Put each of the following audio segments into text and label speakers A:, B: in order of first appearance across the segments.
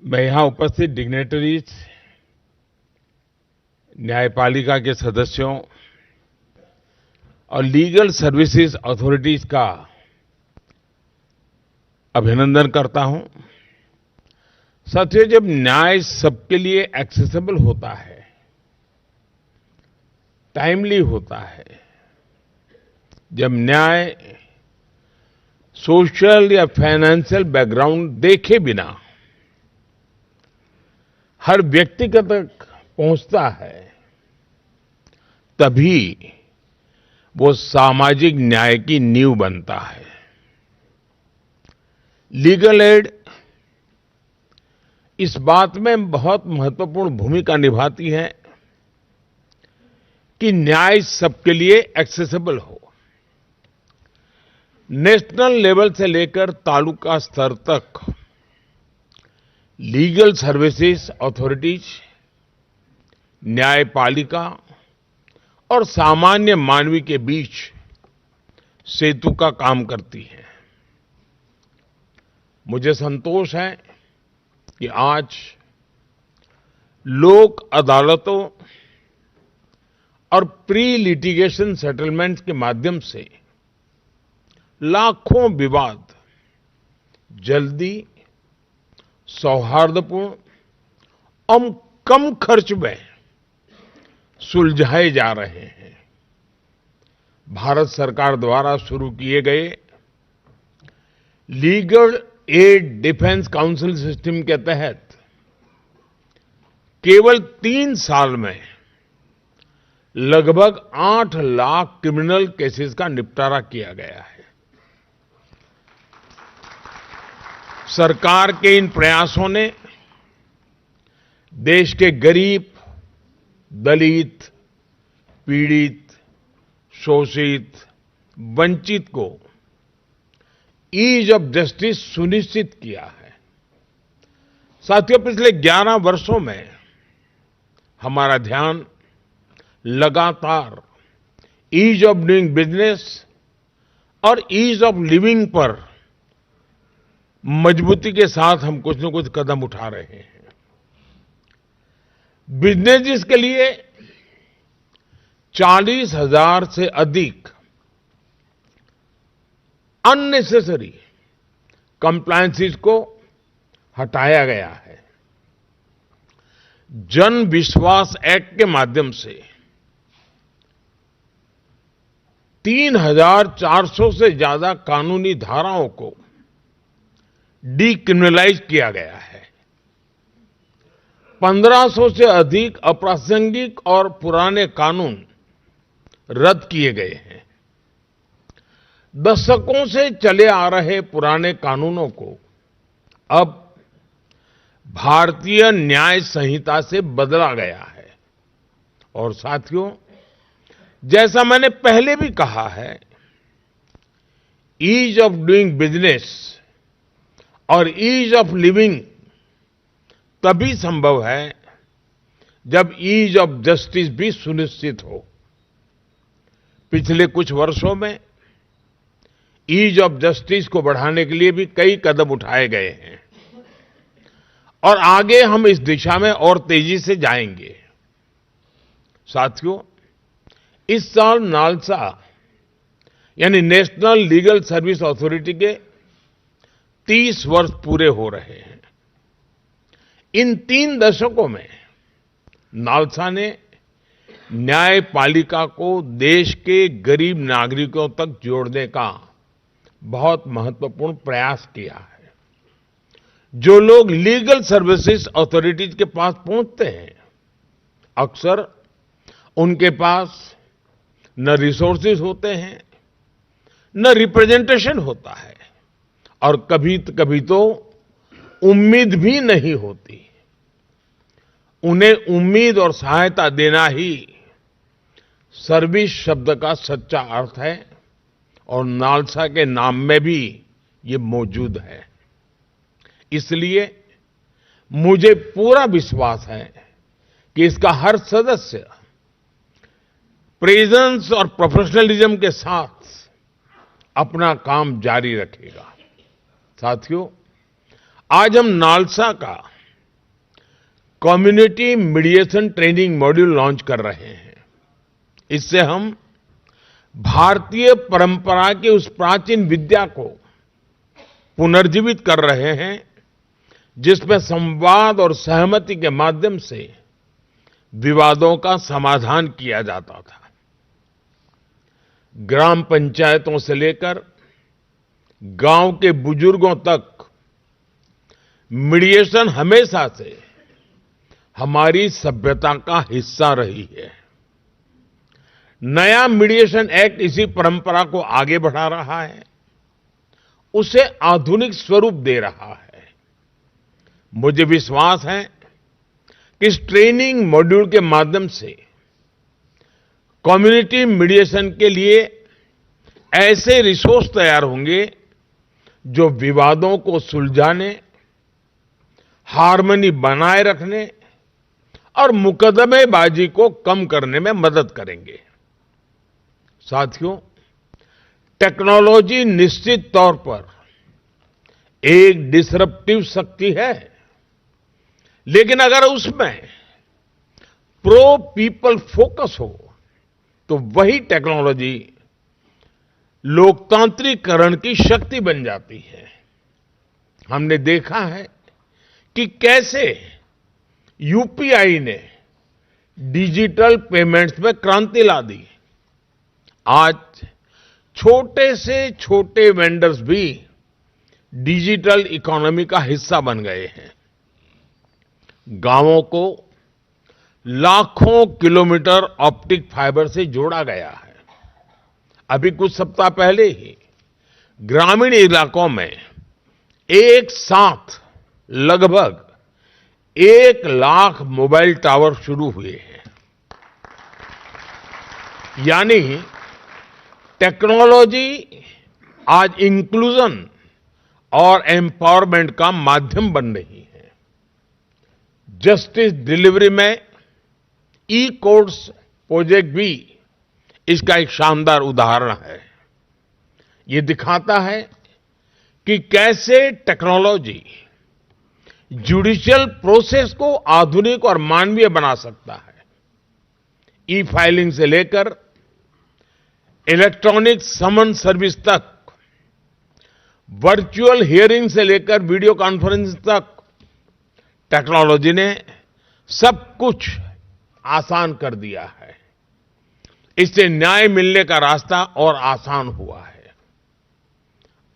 A: मैं यहाँ उपस्थित डिग्नेटरीज, न्यायपालिका के सदस्यों और लीगल सर्विसेज अथॉरिटीज का अभिनंदन करता हूं। साथियों, जब न्याय सबके लिए एक्सेसिबल होता है, टाइमली होता है, जब न्याय सोशल या फाइनेंशियल बैकग्राउंड देखे बिना हर व्यक्ति तक पहुंचता है, तभी वो सामाजिक न्याय की नींव बनता है। लीगल एड इस बात में बहुत महत्वपूर्ण भूमिका निभाती है कि न्याय सबके लिए एक्सेसिबल हो। नेशनल लेवल से लेकर तालुका स्तर तक लीगल सर्विसेज अथॉरिटीज, न्यायपालिका और सामान्य मानवी के बीच सेतु का काम करती है। मुझे संतोष है कि आज लोक अदालतों और प्री लिटिगेशन सेटलमेंट्स के माध्यम से लाखों विवाद जल्दी, सौहार्दपूर्ण और कम खर्च में सुलझाए जा रहे हैं। भारत सरकार द्वारा शुरू किए गए legal aid defence council system के तहत केवल 3 साल में लगभग 8 लाख क्रिमिनल केसेस का निपटारा किया गया है। सरकार के इन प्रयासों ने देश के गरीब, दलित, पीड़ित, शोषित, वंचित को ईज ऑफ जस्टिस सुनिश्चित किया है। साथियों, पिछले 11 वर्षों में हमारा ध्यान लगातार ईज ऑफ डूइंग बिजनेस और ईज ऑफ लिविंग पर मजबूती के साथ हम कुछ न कुछ कदम उठा रहे हैं। बिजनेस के लिए 40,000 से अधिक अननेसेसरी कंप्लायंसेस को हटाया गया है। जन विश्वास एक्ट के माध्यम से 3,400 से ज्यादा कानूनी धाराओं को डीक्रिमिनलाइज किया गया है। 1500 से अधिक अप्रासंगिक और पुराने कानून रद्द किए गए हैं। दशकों से चले आ रहे पुराने कानूनों को अब भारतीय न्याय संहिता से बदला गया है। और साथियों, जैसा मैंने पहले भी कहा है, ईज ऑफ डूइंग बिजनेस और ईज ऑफ लिविंग तभी संभव है जब ईज ऑफ जस्टिस भी सुनिश्चित हो। पिछले कुछ वर्षों में ईज ऑफ जस्टिस को बढ़ाने के लिए भी कई कदम उठाए गए हैं और आगे हम इस दिशा में और तेजी से जाएंगे। साथियों, इस साल नालसा यानी नेशनल लीगल सर्विस अथॉरिटी के 30 वर्ष पूरे हो रहे हैं। इन 3 दशकों में नालसा ने न्यायपालिका को देश के गरीब नागरिकों तक जोड़ने का बहुत महत्वपूर्ण प्रयास किया है। जो लोग लीगल सर्विसेज अथॉरिटीज के पास पहुंचते हैं, अक्सर उनके पास न रिसोर्सेज होते हैं, न रिप्रेजेंटेशन होता है और कभी तो उम्मीद भी नहीं होती। उन्हें उम्मीद और सहायता देना ही सर्विस शब्द का सच्चा अर्थ है और नालसा के नाम में भी ये मौजूद है। इसलिए मुझे पूरा विश्वास है कि इसका हर सदस्य प्रेजेंस और प्रोफेशनलिज्म के साथ अपना काम जारी रखेगा। साथियों, आज हम नालसा का community mediation training module launch कर रहे हैं। इससे हम भारतीय परंपरा की उस प्राचीन विद्या को पुनर्जीवित कर रहे हैं जिसमें संवाद और सहमति के माध्यम से विवादों का समाधान किया जाता था। ग्राम पंचायतों से लेकर गांव के बुजुर्गों तक मीडिएशन हमेशा से हमारी सभ्यता का हिस्सा रही है। नया मीडिएशन एक्ट इसी परंपरा को आगे बढ़ा रहा है, उसे आधुनिक स्वरूप दे रहा है। मुझे विश्वास है कि इस ट्रेनिंग मॉड्यूल के माध्यम से कम्युनिटी मीडिएशन के लिए ऐसे रिसोर्स तैयार होंगे जो विवादों को सुलझाने, हार्मनी बनाए रखने और मुकदमेबाजी को कम करने में मदद करेंगे। साथियों, टेक्नोलॉजी निश्चित तौर पर एक डिसरप्टिव शक्ति है, लेकिन अगर उसमें प्रो पीपल फोकस हो तो वही टेक्नोलॉजी लोकतांत्रिकरण की शक्ति बन जाती है। हमने देखा है कि कैसे यूपीआई ने डिजिटल पेमेंट्स में क्रांति ला दी। आज छोटे से छोटे वेंडर्स भी डिजिटल इकोनॉमी का हिस्सा बन गए हैं। गांवों को लाखों किलोमीटर ऑप्टिक फाइबर से जोड़ा गया है। अभी कुछ सप्ताह पहले ही ग्रामीण इलाकों में एक साथ लगभग 1 लाख मोबाइल टावर शुरू हुए हैं। यानी टेक्नोलॉजी आज इंक्लूजन और एम्पावरमेंट का माध्यम बन रही है। जस्टिस डिलीवरी में ई कोर्ट्स प्रोजेक्ट भी इसका एक शानदार उदाहरण है। ये दिखाता है कि कैसे टेक्नोलॉजी जुडिशियल प्रोसेस को आधुनिक और मानवीय बना सकता है। ई फाइलिंग से लेकर इलेक्ट्रॉनिक समन सर्विस तक, वर्चुअल हियरिंग से लेकर वीडियो कॉन्फ्रेंस तक, टेक्नोलॉजी ने सब कुछ आसान कर दिया है। इससे न्याय मिलने का रास्ता और आसान हुआ है।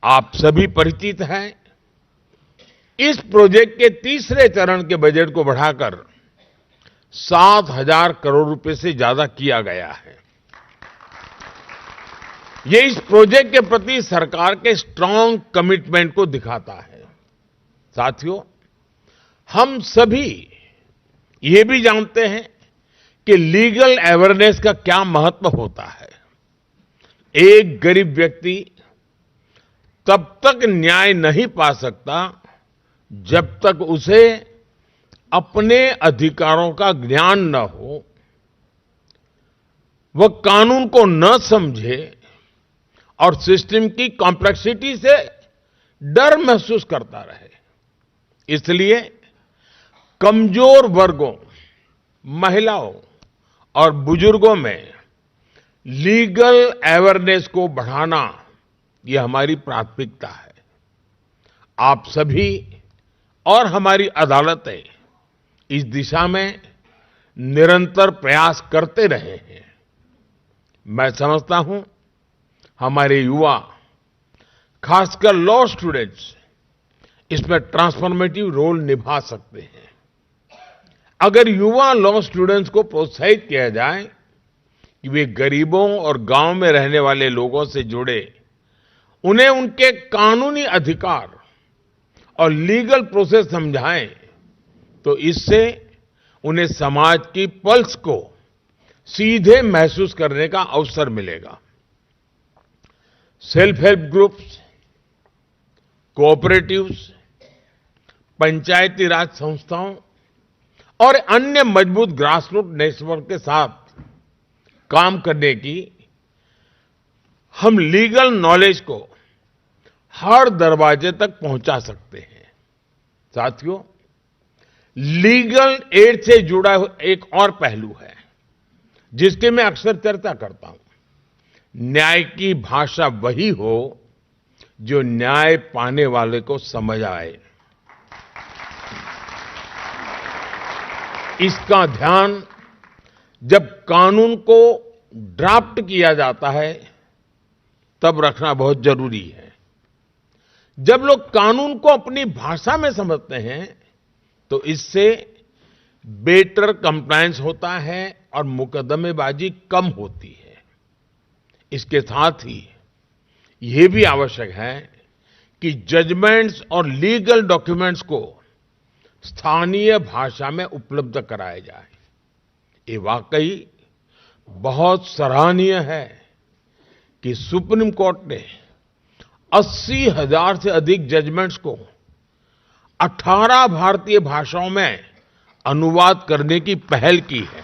A: आप सभी परिचित हैं, इस प्रोजेक्ट के तीसरे चरण के बजट को बढ़ाकर 7,000 करोड़ रुपए से ज्यादा किया गया है। ये इस प्रोजेक्ट के प्रति सरकार के स्ट्रांग कमिटमेंट को दिखाता है। साथियों, हम सभी ये भी जानते हैं कि लीगल अवेयरनेस का क्या महत्व होता है। एक गरीब व्यक्ति तब तक न्याय नहीं पा सकता जब तक उसे अपने अधिकारों का ज्ञान न हो, वह कानून को न समझे और सिस्टम की कॉम्प्लेक्सिटी से डर महसूस करता रहे। इसलिए कमजोर वर्गों, महिलाओं और बुजुर्गों में लीगल अवेयरनेस को बढ़ाना यह हमारी प्राथमिकता है। आप सभी और हमारी अदालतें इस दिशा में निरंतर प्रयास करते रहे हैं। मैं समझता हूं हमारे युवा, खासकर लॉ स्टूडेंट्स, इसमें ट्रांसफॉर्मेटिव रोल निभा सकते हैं। अगर युवा लॉ स्टूडेंट्स को प्रोत्साहित किया जाए कि वे गरीबों और गांव में रहने वाले लोगों से जुड़े, उन्हें उनके कानूनी अधिकार और लीगल प्रोसेस समझाएं, तो इससे उन्हें समाज की पल्स को सीधे महसूस करने का अवसर मिलेगा। सेल्फ हेल्प ग्रुप्स, कोऑपरेटिव्स, पंचायती राज संस्थाओं और अन्य मजबूत ग्रासरूट नेटवर्क के साथ काम करने की हम लीगल नॉलेज को हर दरवाजे तक पहुंचा सकते हैं। साथियों, लीगल एड से जुड़ा एक और पहलू है जिसकी मैं अक्सर चर्चा करता हूं। न्याय की भाषा वही हो जो न्याय पाने वाले को समझ आए। इसका ध्यान जब कानून को ड्राफ्ट किया जाता है तब रखना बहुत जरूरी है। जब लोग कानून को अपनी भाषा में समझते हैं तो इससे बेटर कंप्लायंस होता है और मुकदमेबाजी कम होती है। इसके साथ ही यह भी आवश्यक है कि जजमेंट्स और लीगल डॉक्यूमेंट्स को स्थानीय भाषा में उपलब्ध कराया जाए। ये वाकई बहुत सराहनीय है कि सुप्रीम कोर्ट ने 80,000 से अधिक जजमेंट्स को 18 भारतीय भाषाओं में अनुवाद करने की पहल की है।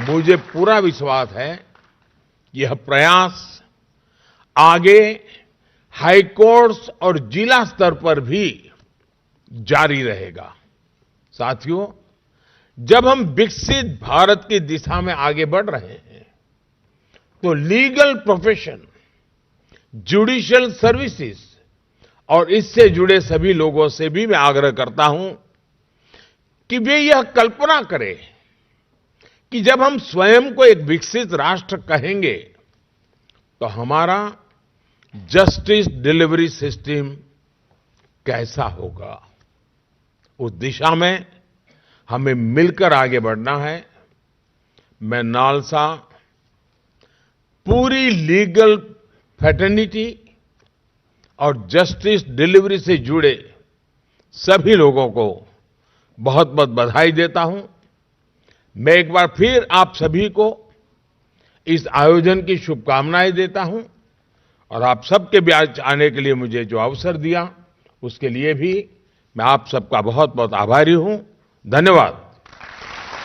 A: मुझे पूरा विश्वास है यह प्रयास आगे हाई कोर्ट्स और जिला स्तर पर भी जारी रहेगा। साथियों, जब हम विकसित भारत की दिशा में आगे बढ़ रहे हैं तो लीगल प्रोफेशन, जुडिशियल सर्विसेज और इससे जुड़े सभी लोगों से भी मैं आग्रह करता हूं कि वे यह कल्पना करें कि जब हम स्वयं को एक विकसित राष्ट्र कहेंगे तो हमारा जस्टिस डिलीवरी सिस्टम कैसा होगा। उस दिशा में हमें मिलकर आगे बढ़ना है। मैं नालसा पूरी लीगल फ्रेटर्निटी और जस्टिस डिलीवरी से जुड़े सभी लोगों को बहुत बहुत बधाई देता हूं। मैं एक बार फिर आप सभी को इस आयोजन की शुभकामनाएं देता हूं और आप सबके बीच आने के लिए मुझे जो अवसर दिया उसके लिए भी मैं आप सबका बहुत बहुत आभारी हूं। धन्यवाद।